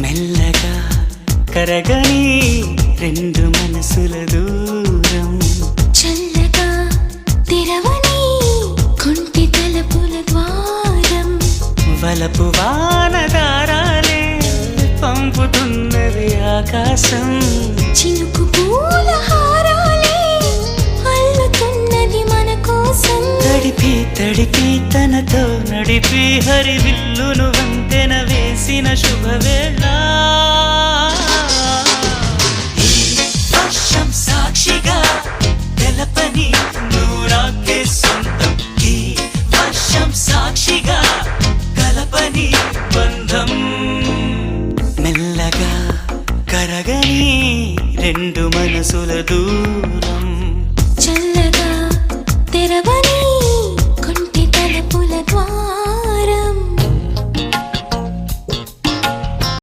మెల్లగా కరగని రెండు మనసుల దూరం, చల్లగా తెరవని కొంటి తలుపుల ద్వారం, వలపు వానదారాలే పంపుతున్నది ఆకాశం, చినుకు పూల హారాలే అల్లుతున్నది మన కోసం. తడిపి తడిపి తనతో నడిపి హరివిల్లును వంతెన వేసిన శుభవేళ. ఈ వర్షం సాక్షిగా తెలపని నూరాకే సొంతం, ఈ వర్షం సాక్షిగా కలపని బంధం, మెల్లగా కరగని రెండు మనసుల దూరం.